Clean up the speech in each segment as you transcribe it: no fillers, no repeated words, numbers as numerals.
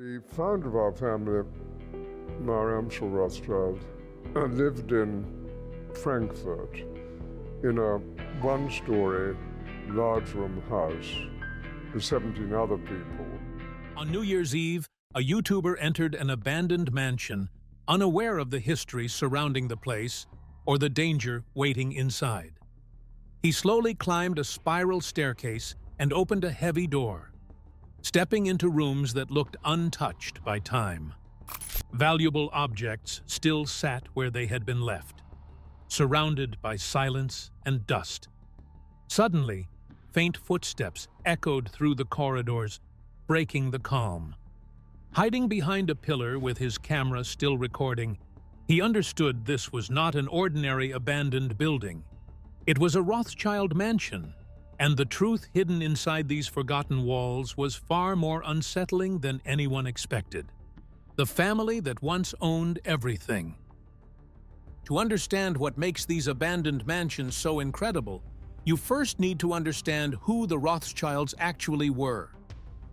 The founder of our family, Mariam Rothschild, lived in Frankfurt in a one-story, large-room house with 17 other people. On New Year's Eve, a YouTuber entered an abandoned mansion, unaware of the history surrounding the place or the danger waiting inside. He slowly climbed a spiral staircase and opened a heavy door, stepping into rooms that looked untouched by time. Valuable objects still sat where they had been left, surrounded by silence and dust. Suddenly, faint footsteps echoed through the corridors, breaking the calm. Hiding behind a pillar with his camera still recording, he understood this was not an ordinary abandoned building. It was a Rothschild mansion, and the truth hidden inside these forgotten walls was far more unsettling than anyone expected. The family that once owned everything. To understand what makes these abandoned mansions so incredible, you first need to understand who the Rothschilds actually were.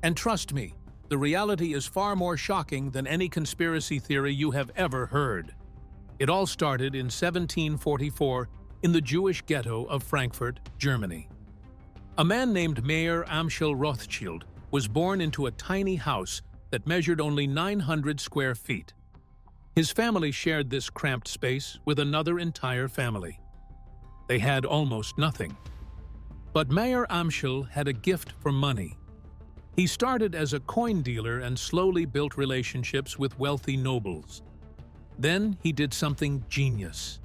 And trust me, the reality is far more shocking than any conspiracy theory you have ever heard. It all started in 1744 in the Jewish ghetto of Frankfurt, Germany. A man named Mayer Amschel Rothschild was born into a tiny house that measured only 900 square feet. His family shared this cramped space with another entire family. They had almost nothing. But Mayer Amschel had a gift for money. He started as a coin dealer and slowly built relationships with wealthy nobles. Then he did something genius.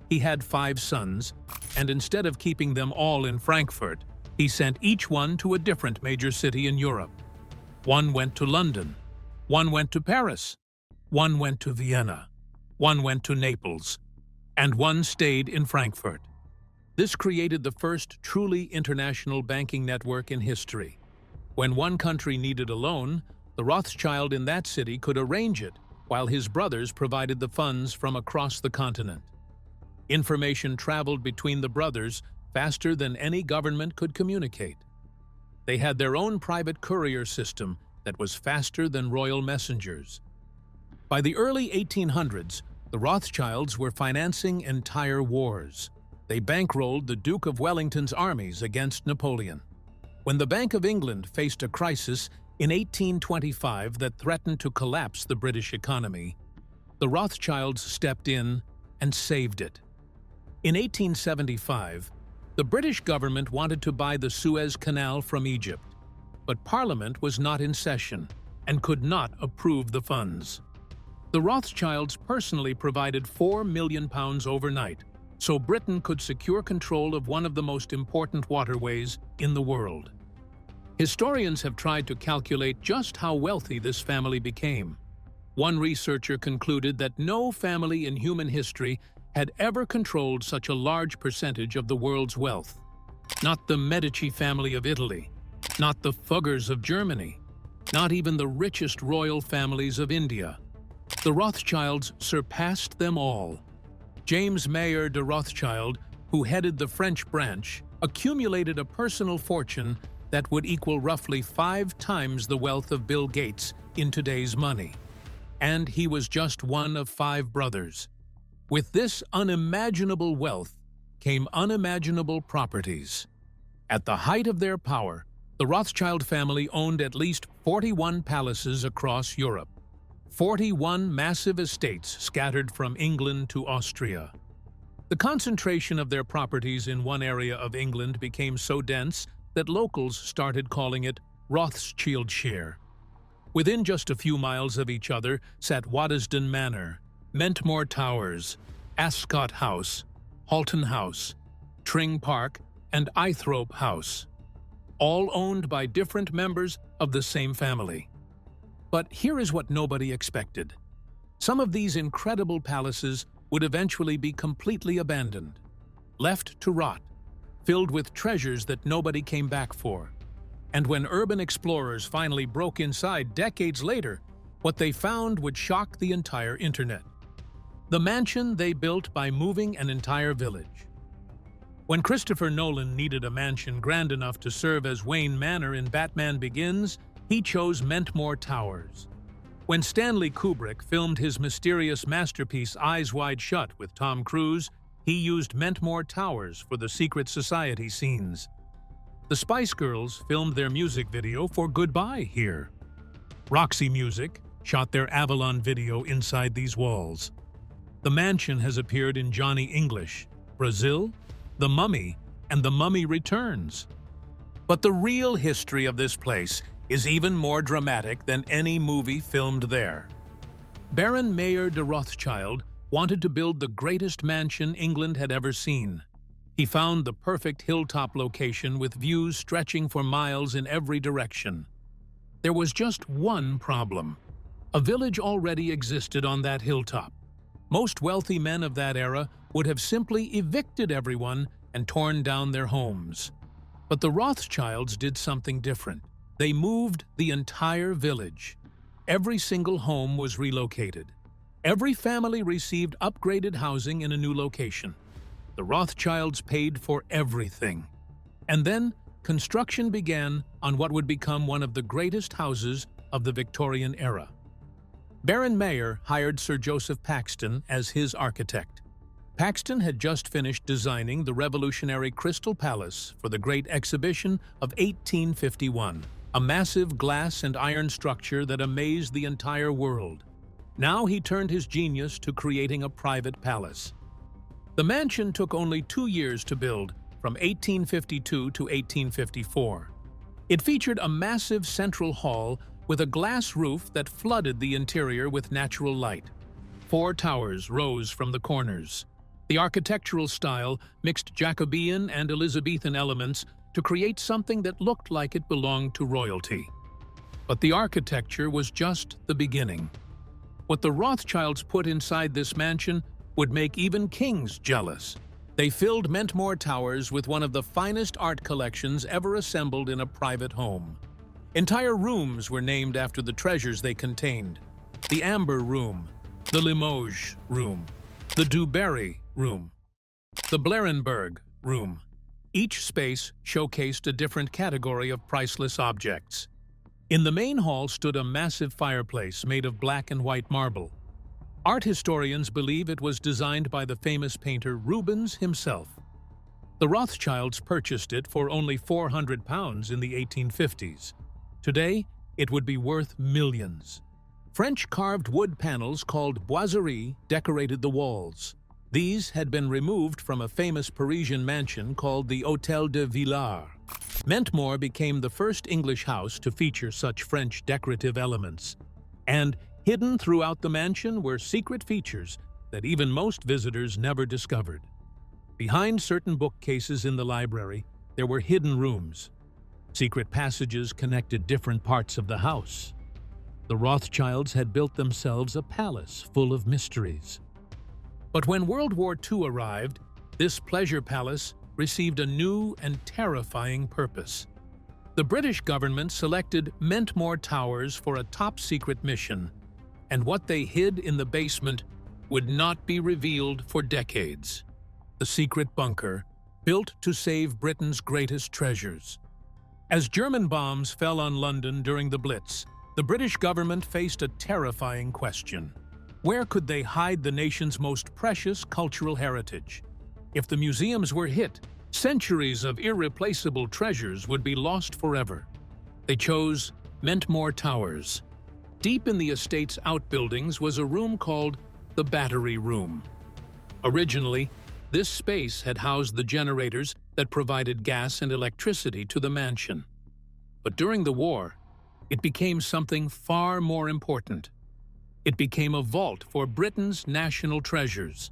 He had 5 sons, and instead of keeping them all in Frankfurt, he sent each one to a different major city in Europe. One went to London, one went to Paris, one went to Vienna, one went to Naples, and one stayed in Frankfurt. This created the first truly international banking network in history. When one country needed a loan, the Rothschild in that city could arrange it, while his brothers provided the funds from across the continent. Information traveled between the brothers faster than any government could communicate. They had their own private courier system that was faster than royal messengers. By the early 1800s, the Rothschilds were financing entire wars. They bankrolled the Duke of Wellington's armies against Napoleon. When the Bank of England faced a crisis in 1825 that threatened to collapse the British economy, the Rothschilds stepped in and saved it. In 1875, the British government wanted to buy the Suez Canal from Egypt, but Parliament was not in session and could not approve the funds. The Rothschilds personally provided £4 million overnight, so Britain could secure control of one of the most important waterways in the world. Historians have tried to calculate just how wealthy this family became. One researcher concluded that no family in human history had ever controlled such a large percentage of the world's wealth. Not the Medici family of Italy, not the Fuggers of Germany, not even the richest royal families of India. The Rothschilds surpassed them all. James Mayer de Rothschild, who headed the French branch, accumulated a personal fortune that would equal roughly 5 times the wealth of Bill Gates in today's money. And he was just one of 5 brothers. With this unimaginable wealth came unimaginable properties. At the height of their power, the Rothschild family owned at least 41 palaces across Europe. 41 massive estates scattered from England to Austria. The concentration of their properties in one area of England became so dense that locals started calling it Rothschildshire. Within just a few miles of each other sat Waddesdon Manor, Mentmore Towers, Ascot House, Halton House, Tring Park, and Eythrope House, all owned by different members of the same family. But here is what nobody expected. Some of these incredible palaces would eventually be completely abandoned, left to rot, filled with treasures that nobody came back for. And when urban explorers finally broke inside decades later, what they found would shock the entire internet. The mansion they built by moving an entire village. When Christopher Nolan needed a mansion grand enough to serve as Wayne Manor in Batman Begins, he chose Mentmore Towers. When Stanley Kubrick filmed his mysterious masterpiece Eyes Wide Shut with Tom Cruise, he used Mentmore Towers for the secret society scenes. The Spice Girls filmed their music video for Goodbye here. Roxy Music shot their Avalon video inside these walls. The mansion has appeared in Johnny English, Brazil, The Mummy, and The Mummy Returns. But the real history of this place is even more dramatic than any movie filmed there. Baron Mayer de Rothschild wanted to build the greatest mansion England had ever seen. He found the perfect hilltop location with views stretching for miles in every direction. There was just one problem. A village already existed on that hilltop. Most wealthy men of that era would have simply evicted everyone and torn down their homes. But the Rothschilds did something different. They moved the entire village. Every single home was relocated. Every family received upgraded housing in a new location. The Rothschilds paid for everything. And then construction began on what would become one of the greatest houses of the Victorian era. Baron Mayer hired Sir Joseph Paxton as his architect. Paxton had just finished designing the revolutionary Crystal Palace for the Great Exhibition of 1851, a massive glass and iron structure that amazed the entire world. Now he turned his genius to creating a private palace. The mansion took only 2 years to build, from 1852 to 1854. It featured a massive central hall with a glass roof that flooded the interior with natural light. 4 towers rose from the corners. The architectural style mixed Jacobean and Elizabethan elements to create something that looked like it belonged to royalty. But the architecture was just the beginning. What the Rothschilds put inside this mansion would make even kings jealous. They filled Mentmore Towers with one of the finest art collections ever assembled in a private home. Entire rooms were named after the treasures they contained. The Amber Room, the Limoges Room, the Dubarry Room, the Blarenberg Room. Each space showcased a different category of priceless objects. In the main hall stood a massive fireplace made of black and white marble. Art historians believe it was designed by the famous painter Rubens himself. The Rothschilds purchased it for only £400 in the 1850s. Today, it would be worth millions. French carved wood panels called boiseries decorated the walls. These had been removed from a famous Parisian mansion called the Hôtel de Villars. Mentmore became the first English house to feature such French decorative elements. And hidden throughout the mansion were secret features that even most visitors never discovered. Behind certain bookcases in the library, there were hidden rooms. Secret passages connected different parts of the house. The Rothschilds had built themselves a palace full of mysteries. But when World War II arrived, this pleasure palace received a new and terrifying purpose. The British government selected Mentmore Towers for a top-secret mission, and what they hid in the basement would not be revealed for decades. The secret bunker, built to save Britain's greatest treasures. As German bombs fell on London during the Blitz, the British government faced a terrifying question. Where could they hide the nation's most precious cultural heritage? If the museums were hit, centuries of irreplaceable treasures would be lost forever. They chose Mentmore Towers. Deep in the estate's outbuildings was a room called the Battery Room. Originally, this space had housed the generators that provided gas and electricity to the mansion. But during the war, it became something far more important. It became a vault for Britain's national treasures.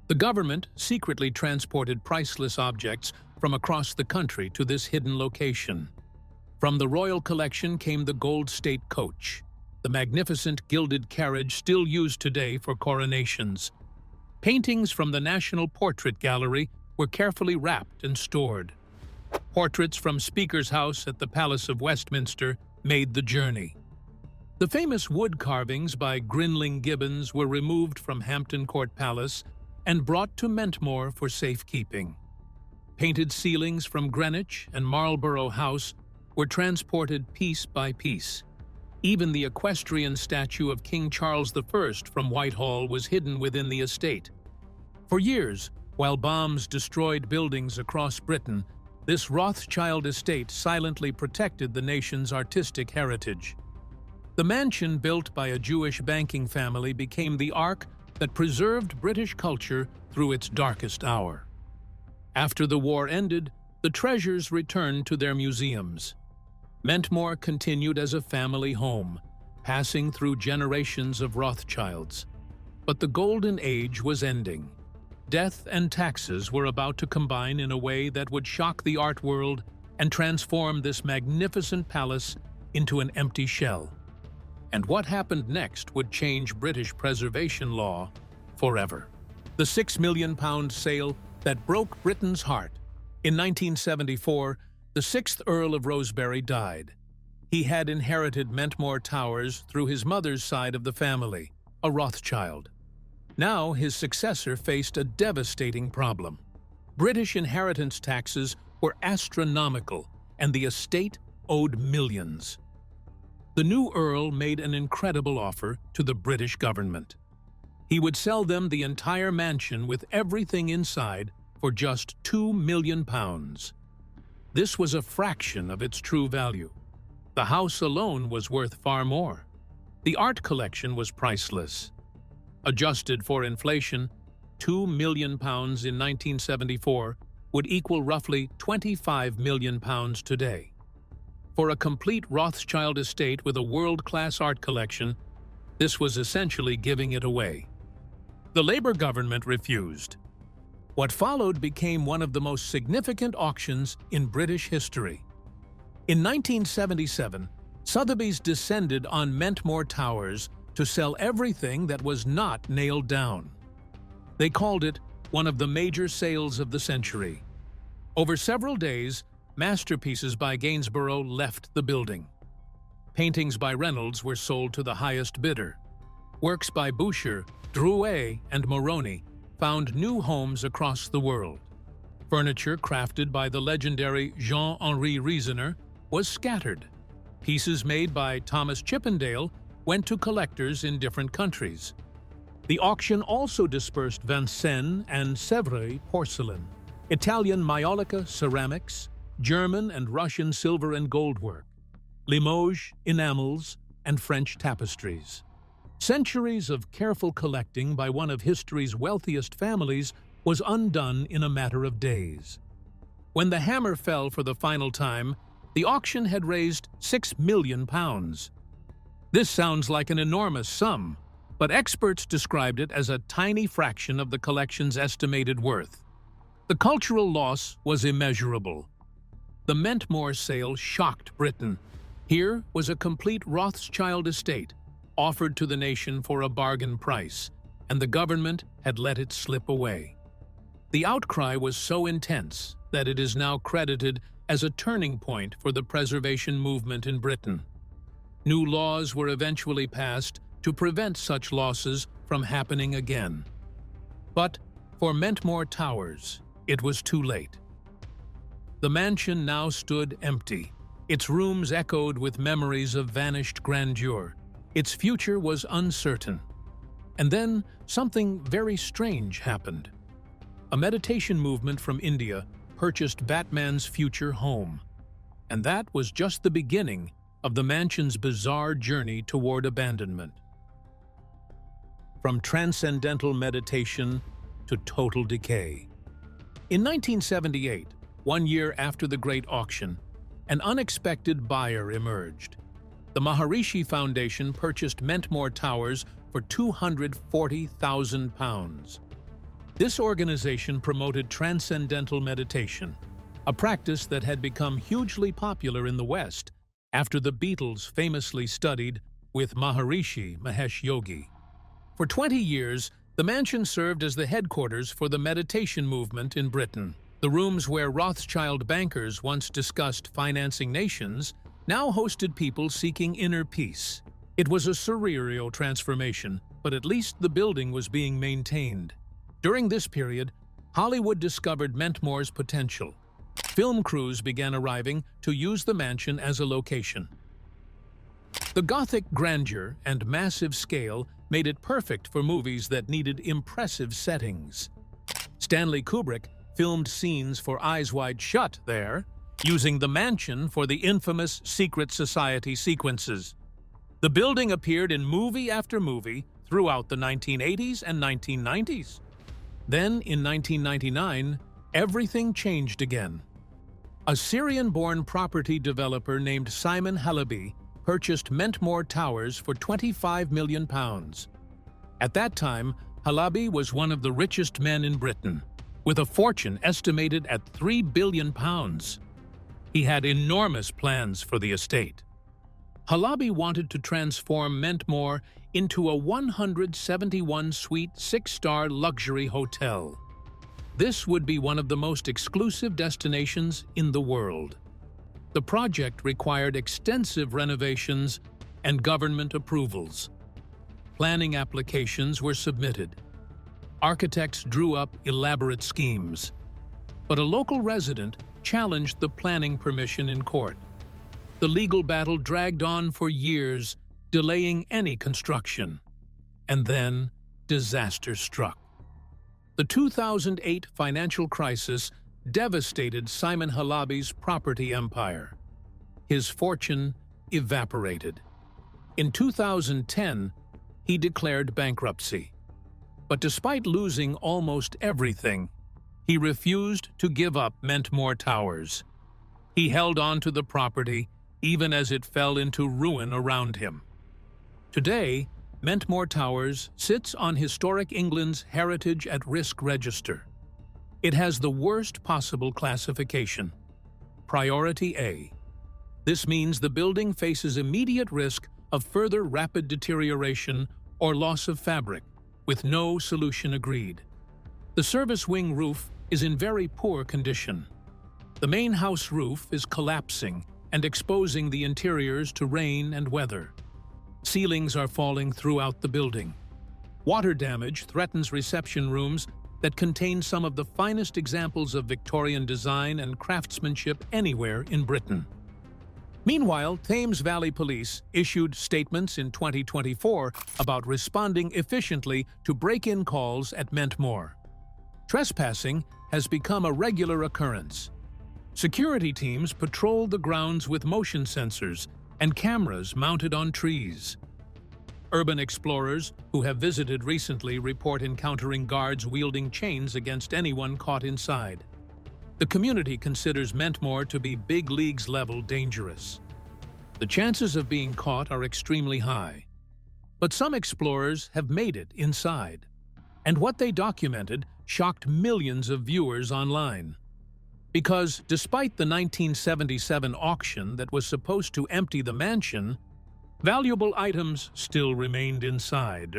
The government secretly transported priceless objects from across the country to this hidden location. From the royal collection came the Gold State Coach, the magnificent gilded carriage still used today for coronations. Paintings from the National Portrait Gallery were carefully wrapped and stored. Portraits from Speaker's House at the Palace of Westminster made the journey. The famous wood carvings by Grinling Gibbons were removed from Hampton Court Palace and brought to Mentmore for safekeeping. Painted ceilings from Greenwich and Marlborough House were transported piece by piece. Even the equestrian statue of King Charles I from Whitehall was hidden within the estate. For years, while bombs destroyed buildings across Britain, this Rothschild estate silently protected the nation's artistic heritage. The mansion built by a Jewish banking family became the ark that preserved British culture through its darkest hour. After the war ended, the treasures returned to their museums. Mentmore continued as a family home, passing through generations of Rothschilds. But the golden age was ending. Death and taxes were about to combine in a way that would shock the art world and transform this magnificent palace into an empty shell. And what happened next would change British preservation law forever. The £6 million sale that broke Britain's heart. In 1974, the 6th Earl of Rosebery died. He had inherited Mentmore Towers through his mother's side of the family, a Rothschild. Now his successor faced a devastating problem. British inheritance taxes were astronomical, and the estate owed millions. The new Earl made an incredible offer to the British government. He would sell them the entire mansion with everything inside for just £2 million. This was a fraction of its true value. The house alone was worth far more. The art collection was priceless. Adjusted for inflation, £2 million in 1974 would equal roughly £25 million today. For a complete Rothschild estate with a world-class art collection, this was essentially giving it away. The Labour government refused. What followed became one of the most significant auctions in British history. In 1977, Sotheby's descended on Mentmore Towers to sell everything that was not nailed down. They called it one of the major sales of the century. Over several days, masterpieces by Gainsborough left the building. Paintings by Reynolds were sold to the highest bidder. Works by Boucher, Drouet, and Moroni found new homes across the world. Furniture crafted by the legendary Jean-Henri Reasoner was scattered. Pieces made by Thomas Chippendale went to collectors in different countries. The auction also dispersed Vincennes and Sèvres porcelain, Italian Maiolica ceramics, German and Russian silver and gold work, Limoges enamels, and French tapestries. Centuries of careful collecting by one of history's wealthiest families was undone in a matter of days. When the hammer fell for the final time, the auction had raised £6 million. This sounds like an enormous sum, but experts described it as a tiny fraction of the collection's estimated worth. The cultural loss was immeasurable. The Mentmore sale shocked Britain. Here was a complete Rothschild estate, offered to the nation for a bargain price, and the government had let it slip away. The outcry was so intense that it is now credited as a turning point for the preservation movement in Britain. New laws were eventually passed to prevent such losses from happening again. But for Mentmore Towers, it was too late. The mansion now stood empty. Its rooms echoed with memories of vanished grandeur. Its future was uncertain. And then something very strange happened. A meditation movement from India purchased Batman's future home. And that was just the beginning of the mansion's bizarre journey toward abandonment. From transcendental meditation to total decay. In 1978, 1 year after the Great Auction, an unexpected buyer emerged. The Maharishi Foundation purchased Mentmore Towers for £240,000. This organization promoted transcendental meditation, a practice that had become hugely popular in the West after the Beatles famously studied with Maharishi Mahesh Yogi. For 20 years, the mansion served as the headquarters for the meditation movement in Britain. The rooms where Rothschild bankers once discussed financing nations now hosted people seeking inner peace. It was a surreal transformation, but at least the building was being maintained. During this period, Hollywood discovered Mentmore's potential. Film crews began arriving to use the mansion as a location. The Gothic grandeur and massive scale made it perfect for movies that needed impressive settings. Stanley Kubrick filmed scenes for Eyes Wide Shut there, using the mansion for the infamous secret society sequences. The building appeared in movie after movie throughout the 1980s and 1990s. Then, in 1999, everything changed again. A Syrian-born property developer named Simon Halaby purchased Mentmore Towers for £25 million. At that time, Halaby was one of the richest men in Britain, with a fortune estimated at £3 billion. He had enormous plans for the estate. Halaby wanted to transform Mentmore into a 171-suite, 6-star luxury hotel. This would be one of the most exclusive destinations in the world. The project required extensive renovations and government approvals. Planning applications were submitted. Architects drew up elaborate schemes. But a local resident challenged the planning permission in court. The legal battle dragged on for years, delaying any construction. And then, disaster struck. The 2008 financial crisis devastated Simon Halaby's property empire. His fortune evaporated. In 2010, he declared bankruptcy. But despite losing almost everything, he refused to give up Mentmore Towers. He held on to the property even as it fell into ruin around him. Today, Mentmore Towers sits on historic England's Heritage at Risk Register. It has the worst possible classification, Priority A. This means the building faces immediate risk of further rapid deterioration or loss of fabric, with no solution agreed. The service wing roof is in very poor condition. The main house roof is collapsing and exposing the interiors to rain and weather. Ceilings are falling throughout the building. Water damage threatens reception rooms that contain some of the finest examples of Victorian design and craftsmanship anywhere in Britain. Meanwhile, Thames Valley Police issued statements in 2024 about responding efficiently to break-in calls at Mentmore. Trespassing has become a regular occurrence. Security teams patrol the grounds with motion sensors and cameras mounted on trees. Urban explorers who have visited recently report encountering guards wielding chains against anyone caught inside. The community considers Mentmore to be big leagues level dangerous. The chances of being caught are extremely high. But some explorers have made it inside, and what they documented shocked millions of viewers online. Because despite the 1977 auction that was supposed to empty the mansion, valuable items still remained inside.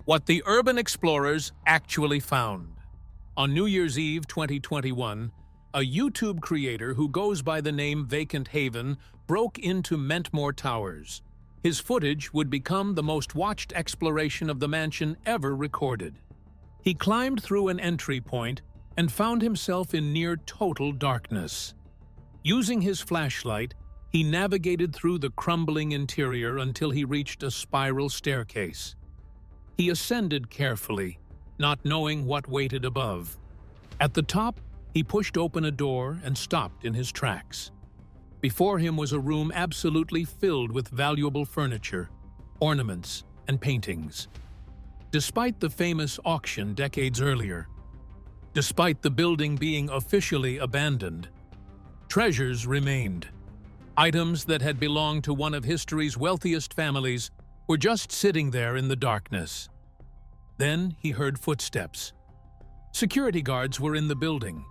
What the urban explorers actually found. On New Year's Eve 2021, a YouTube creator who goes by the name Vacant Haven broke into Mentmore Towers. His footage would become the most watched exploration of the mansion ever recorded. He climbed through an entry point and found himself in near total darkness. Using his flashlight, he navigated through the crumbling interior until he reached a spiral staircase. He ascended carefully, not knowing what waited above. At the top, he pushed open a door and stopped in his tracks. Before him was a room absolutely filled with valuable furniture, ornaments, and paintings. Despite the famous auction decades earlier, despite the building being officially abandoned, treasures remained. Items that had belonged to one of history's wealthiest families were just sitting there in the darkness. Then he heard footsteps. Security guards were in the building.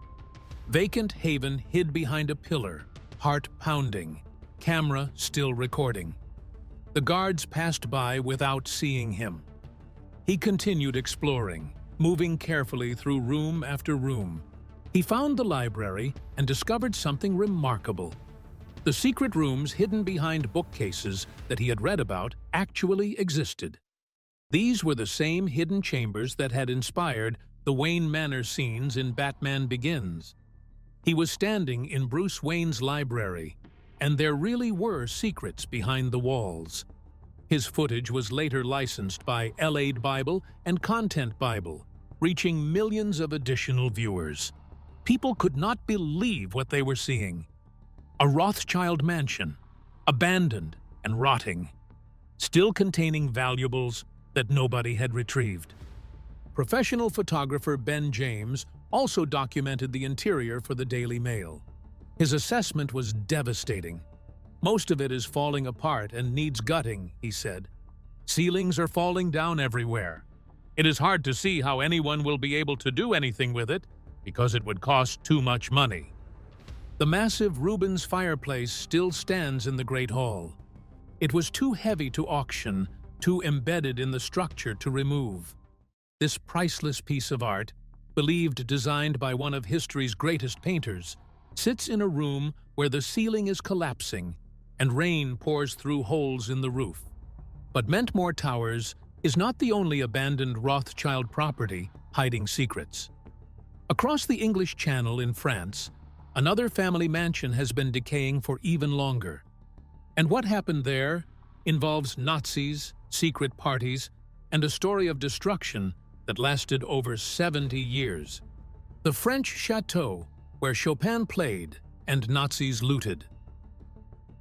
Vacant Haven hid behind a pillar, heart pounding, camera still recording. The guards passed by without seeing him. He continued exploring, moving carefully through room after room. He found the library and discovered something remarkable. The secret rooms hidden behind bookcases that he had read about actually existed. These were the same hidden chambers that had inspired the Wayne Manor scenes in Batman Begins. He was standing in Bruce Wayne's library, and there really were secrets behind the walls. His footage was later licensed by LA Bible and Content Bible, reaching millions of additional viewers. People could not believe what they were seeing. A Rothschild mansion, abandoned and rotting, still containing valuables that nobody had retrieved. Professional photographer Ben James also documented the interior for the Daily Mail. His assessment was devastating. "Most of it is falling apart and needs gutting," he said. "Ceilings are falling down everywhere. It is hard to see how anyone will be able to do anything with it because it would cost too much money." The massive Rubens fireplace still stands in the Great Hall. It was too heavy to auction, too embedded in the structure to remove. This priceless piece of art, believed designed by one of history's greatest painters, sits in a room where the ceiling is collapsing and rain pours through holes in the roof. But Mentmore Towers is not the only abandoned Rothschild property hiding secrets. Across the English Channel in France, another family mansion has been decaying for even longer. And what happened there involves Nazis, secret parties, and a story of destruction that lasted over 70 years. The French chateau, where Chopin played and Nazis looted.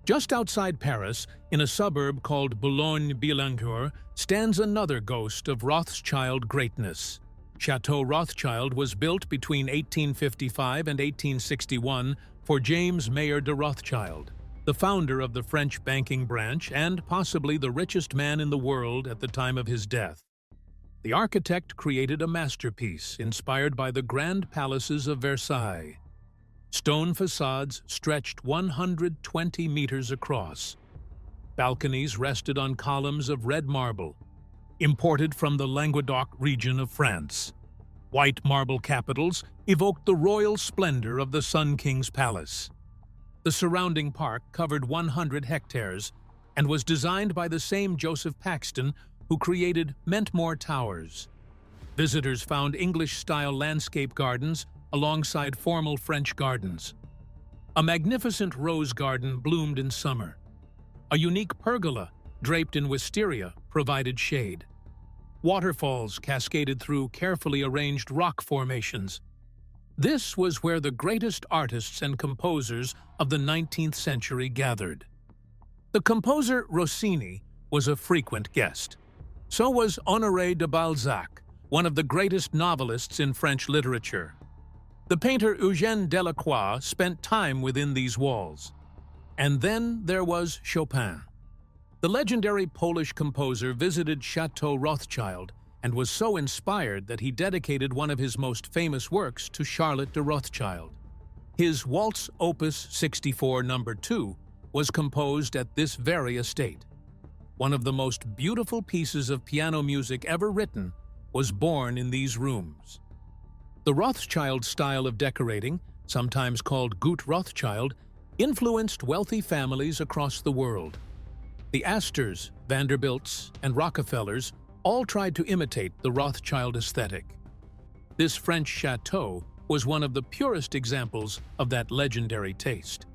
Just outside Paris, in a suburb called Boulogne-Billancourt, stands another ghost of Rothschild greatness. Chateau Rothschild was built between 1855 and 1861 for James Mayer de Rothschild, the founder of the French banking branch and possibly the richest man in the world at the time of his death. The architect created a masterpiece inspired by the grand palaces of Versailles. Stone facades stretched 120 meters across. Balconies rested on columns of red marble, imported from the Languedoc region of France. White marble capitals evoked the royal splendor of the Sun King's palace. The surrounding park covered 100 hectares and was designed by the same Joseph Paxton who created Mentmore Towers. Visitors found English-style landscape gardens alongside formal French gardens. A magnificent rose garden bloomed in summer. A unique pergola, draped in wisteria, provided shade. Waterfalls cascaded through carefully arranged rock formations. This was where the greatest artists and composers of the 19th century gathered. The composer Rossini was a frequent guest. So was Honoré de Balzac, one of the greatest novelists in French literature. The painter Eugène Delacroix spent time within these walls. And then there was Chopin. The legendary Polish composer visited Chateau Rothschild and was so inspired that he dedicated one of his most famous works to Charlotte de Rothschild. His Waltz Opus 64 No. 2 was composed at this very estate. One of the most beautiful pieces of piano music ever written was born in these rooms. The Rothschild style of decorating, sometimes called Gut Rothschild, influenced wealthy families across the world. The Astors, Vanderbilts, and Rockefellers all tried to imitate the Rothschild aesthetic. This French chateau was one of the purest examples of that legendary taste.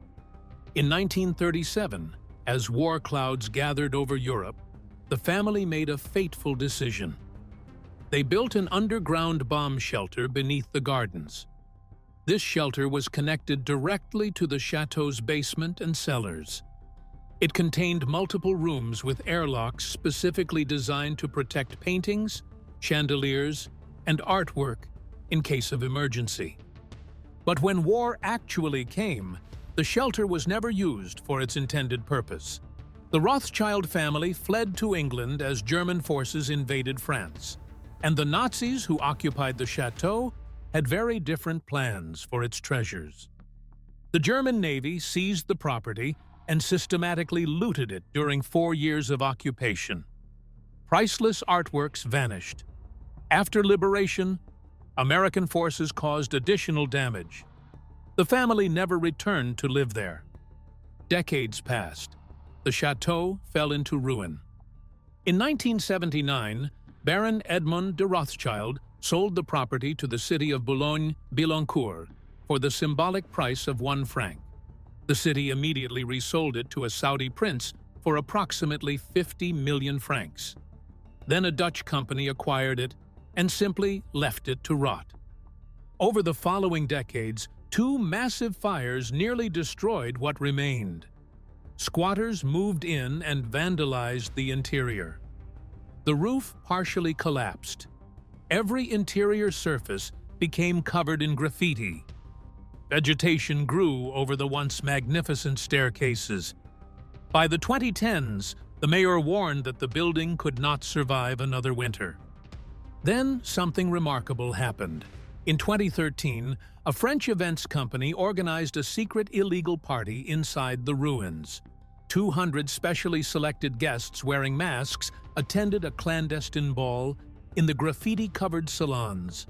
In 1937, as war clouds gathered over Europe, the family made a fateful decision. They built an underground bomb shelter beneath the gardens. This shelter was connected directly to the chateau's basement and cellars. It contained multiple rooms with airlocks specifically designed to protect paintings, chandeliers, and artwork in case of emergency. But when war actually came, the shelter was never used for its intended purpose. The Rothschild family fled to England as German forces invaded France, and the Nazis who occupied the chateau had very different plans for its treasures. The German Navy seized the property and systematically looted it during 4 years of occupation. Priceless artworks vanished. After liberation, American forces caused additional damage. The family never returned to live there. Decades passed. The chateau fell into ruin. In 1979, Baron Edmond de Rothschild sold the property to the city of Boulogne-Billancourt for the symbolic price of 1 franc. The city immediately resold it to a Saudi prince for approximately 50 million francs. Then a Dutch company acquired it and simply left it to rot. Over the following decades, two massive fires nearly destroyed what remained. Squatters moved in and vandalized the interior. The roof partially collapsed. Every interior surface became covered in graffiti. Vegetation grew over the once magnificent staircases. By the 2010s, the mayor warned that the building could not survive another winter. Then something remarkable happened. In 2013, a French events company organized a secret illegal party inside the ruins. 200 specially selected guests wearing masks attended a clandestine ball in the graffiti-covered salons.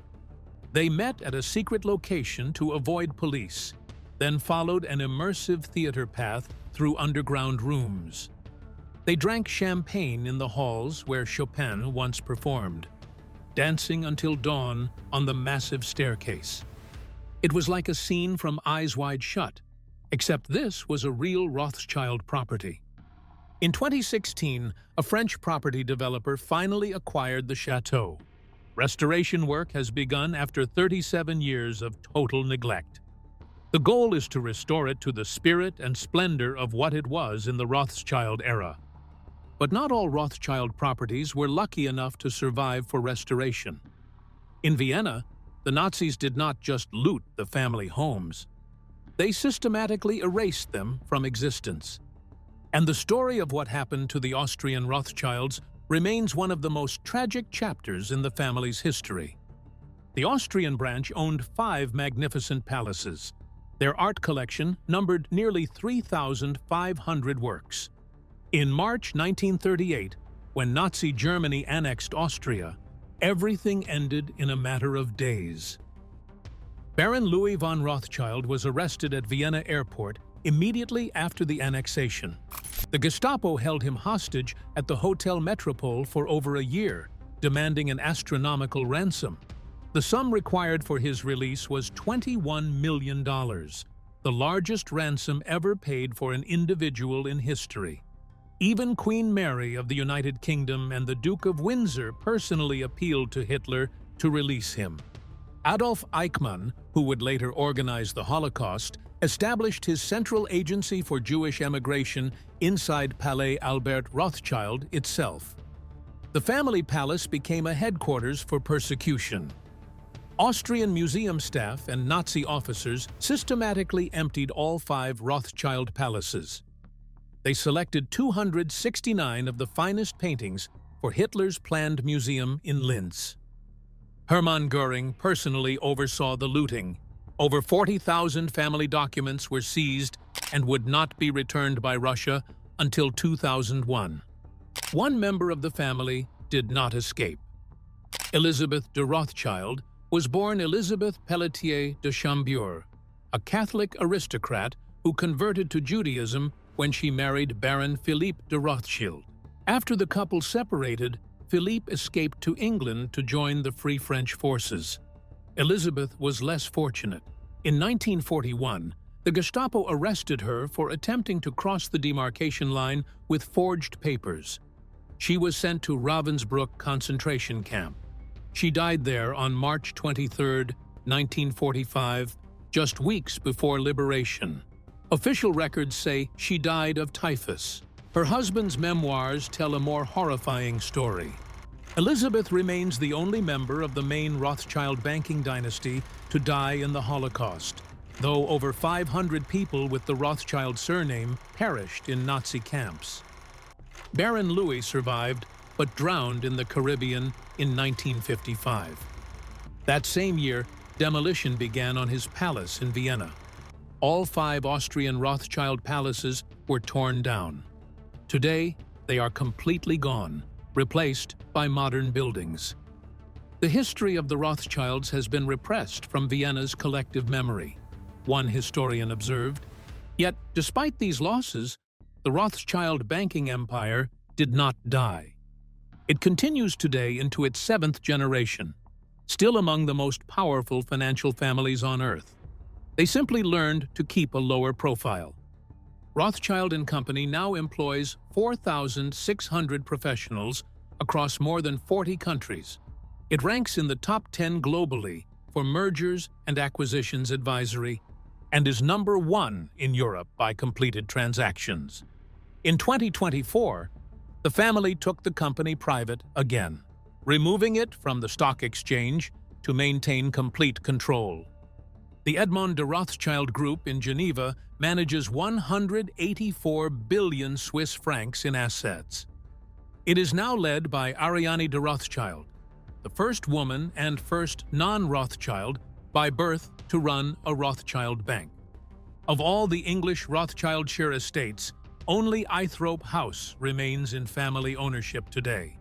They met at a secret location to avoid police, then followed an immersive theater path through underground rooms. They drank champagne in the halls where Chopin once performed, dancing until dawn on the massive staircase. It was like a scene from Eyes Wide Shut, except this was a real Rothschild property. In 2016, a French property developer finally acquired the chateau. Restoration work has begun after 37 years of total neglect. The goal is to restore it to the spirit and splendor of what it was in the Rothschild era. But not all Rothschild properties were lucky enough to survive for restoration. In Vienna, the Nazis did not just loot the family homes. They systematically erased them from existence. And the story of what happened to the Austrian Rothschilds remains one of the most tragic chapters in the family's history. The Austrian branch owned 5 magnificent palaces. Their art collection numbered nearly 3,500 works. In March 1938, when Nazi Germany annexed Austria, everything ended in a matter of days. Baron Louis von Rothschild was arrested at Vienna airport immediately after the annexation. The Gestapo held him hostage at the Hotel Metropole for over a year, demanding an astronomical ransom. The sum required for his release was $21 million, the largest ransom ever paid for an individual in history. Even Queen Mary of the United Kingdom and the Duke of Windsor personally appealed to Hitler to release him. Adolf Eichmann, who would later organize the Holocaust, established his Central Agency for Jewish Emigration inside Palais Albert Rothschild itself. The family palace became a headquarters for persecution. Austrian museum staff and Nazi officers systematically emptied all 5 Rothschild palaces. They selected 269 of the finest paintings for Hitler's planned museum in Linz. Hermann Göring personally oversaw the looting. Over 40,000 family documents were seized and would not be returned by Russia until 2001. One member of the family did not escape. Elizabeth de Rothschild was born Elizabeth Pelletier de Chambure, a Catholic aristocrat who converted to Judaism when she married Baron Philippe de Rothschild. After the couple separated, Philippe escaped to England to join the Free French forces. Elizabeth was less fortunate. In 1941, the Gestapo arrested her for attempting to cross the demarcation line with forged papers. She was sent to Ravensbrück concentration camp. She died there on March 23, 1945, just weeks before liberation. Official records say she died of typhus. Her husband's memoirs tell a more horrifying story. Elizabeth remains the only member of the main Rothschild banking dynasty to die in the Holocaust, though over 500 people with the Rothschild surname perished in Nazi camps. Baron Louis survived, but drowned in the Caribbean in 1955. That same year, demolition began on his palace in Vienna. All 5 Austrian Rothschild palaces were torn down. Today, they are completely gone, replaced by modern buildings. The history of the Rothschilds has been repressed from Vienna's collective memory, one historian observed. Yet, despite these losses, the Rothschild banking empire did not die. It continues today into its 7th generation, still among the most powerful financial families on Earth. They simply learned to keep a lower profile. Rothschild and Company now employs 4,600 professionals across more than 40 countries. It ranks in the top 10 globally for mergers and acquisitions advisory and is number 1 in Europe by completed transactions. In 2024, the family took the company private again, removing it from the stock exchange to maintain complete control. The Edmond de Rothschild Group in Geneva manages 184 billion Swiss francs in assets. It is now led by Ariane de Rothschild, the first woman and first non-Rothschild by birth to run a Rothschild bank. Of all the English Rothschildshire estates, only Eythrope House remains in family ownership today.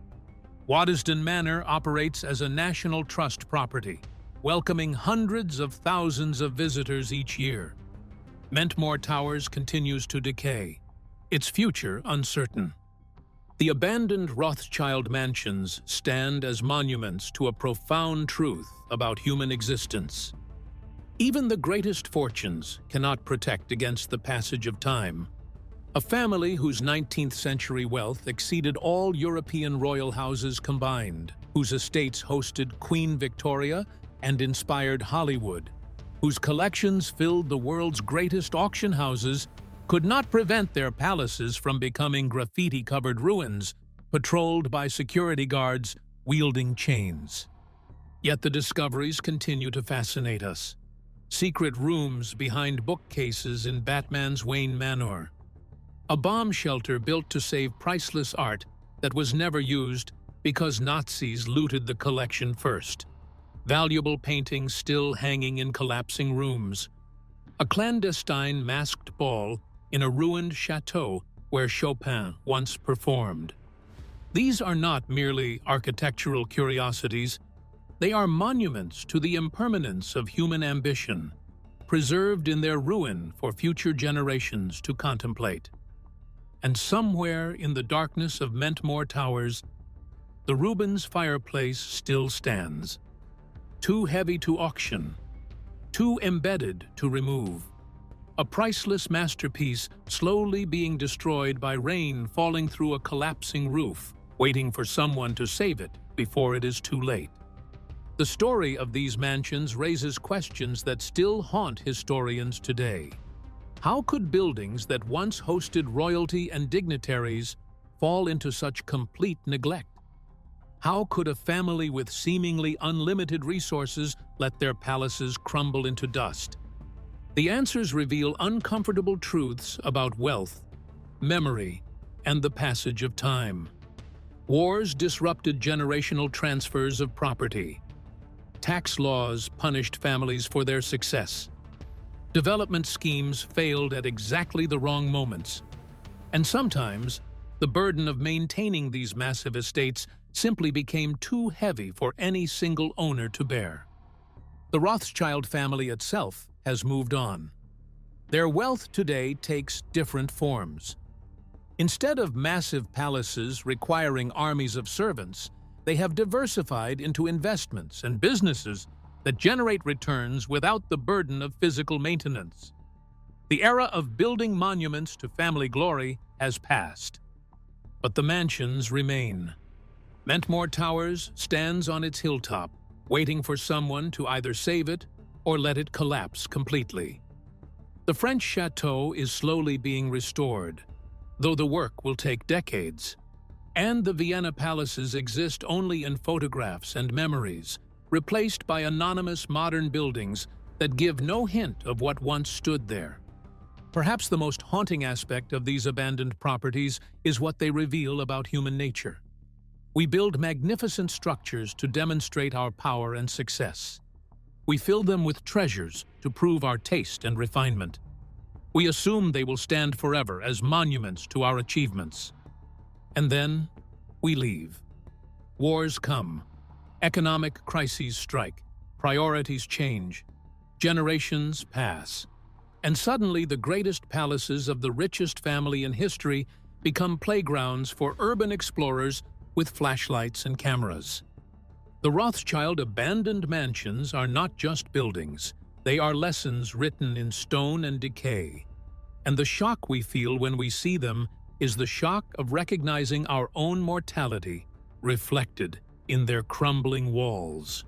Waddesdon Manor operates as a national trust property, welcoming hundreds of thousands of visitors each year. Mentmore Towers continues to decay, its future uncertain. The abandoned Rothschild mansions stand as monuments to a profound truth about human existence. Even the greatest fortunes cannot protect against the passage of time. A family whose 19th century wealth exceeded all European royal houses combined, whose estates hosted Queen Victoria and inspired Hollywood, whose collections filled the world's greatest auction houses, could not prevent their palaces from becoming graffiti-covered ruins, patrolled by security guards wielding chains. Yet the discoveries continue to fascinate us. Secret rooms behind bookcases in Batman's Wayne Manor. A bomb shelter built to save priceless art that was never used because Nazis looted the collection first. Valuable paintings still hanging in collapsing rooms. A clandestine masked ball in a ruined chateau where Chopin once performed. These are not merely architectural curiosities, they are monuments to the impermanence of human ambition, preserved in their ruin for future generations to contemplate. And somewhere in the darkness of Mentmore Towers, the Rubens fireplace still stands, too heavy to auction, too embedded to remove. A priceless masterpiece slowly being destroyed by rain falling through a collapsing roof, waiting for someone to save it before it is too late. The story of these mansions raises questions that still haunt historians today. How could buildings that once hosted royalty and dignitaries fall into such complete neglect? How could a family with seemingly unlimited resources let their palaces crumble into dust? The answers reveal uncomfortable truths about wealth, memory, and the passage of time. Wars disrupted generational transfers of property. Tax laws punished families for their success. Development schemes failed at exactly the wrong moments. And sometimes, the burden of maintaining these massive estates simply became too heavy for any single owner to bear. The Rothschild family itself has moved on. Their wealth today takes different forms. Instead of massive palaces requiring armies of servants, they have diversified into investments and businesses that generate returns without the burden of physical maintenance. The era of building monuments to family glory has passed. But the mansions remain. Mentmore Towers stands on its hilltop, waiting for someone to either save it or let it collapse completely. The French chateau is slowly being restored, though the work will take decades. And the Vienna palaces exist only in photographs and memories, replaced by anonymous modern buildings that give no hint of what once stood there. Perhaps the most haunting aspect of these abandoned properties is what they reveal about human nature. We build magnificent structures to demonstrate our power and success. We fill them with treasures to prove our taste and refinement. We assume they will stand forever as monuments to our achievements. And then, we leave. Wars come. Economic crises strike. Priorities change. Generations pass. And suddenly the greatest palaces of the richest family in history become playgrounds for urban explorers with flashlights and cameras. The Rothschild abandoned mansions are not just buildings, they are lessons written in stone and decay. and the shock we feel when we see them is the shock of recognizing our own mortality reflected in their crumbling walls.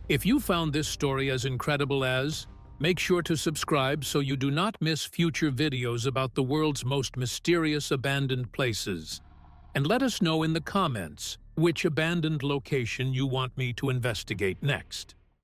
If you found this story as incredible as, make sure to subscribe so you do not miss future videos about the world's most mysterious abandoned places. And let us know in the comments which abandoned location you want me to investigate next.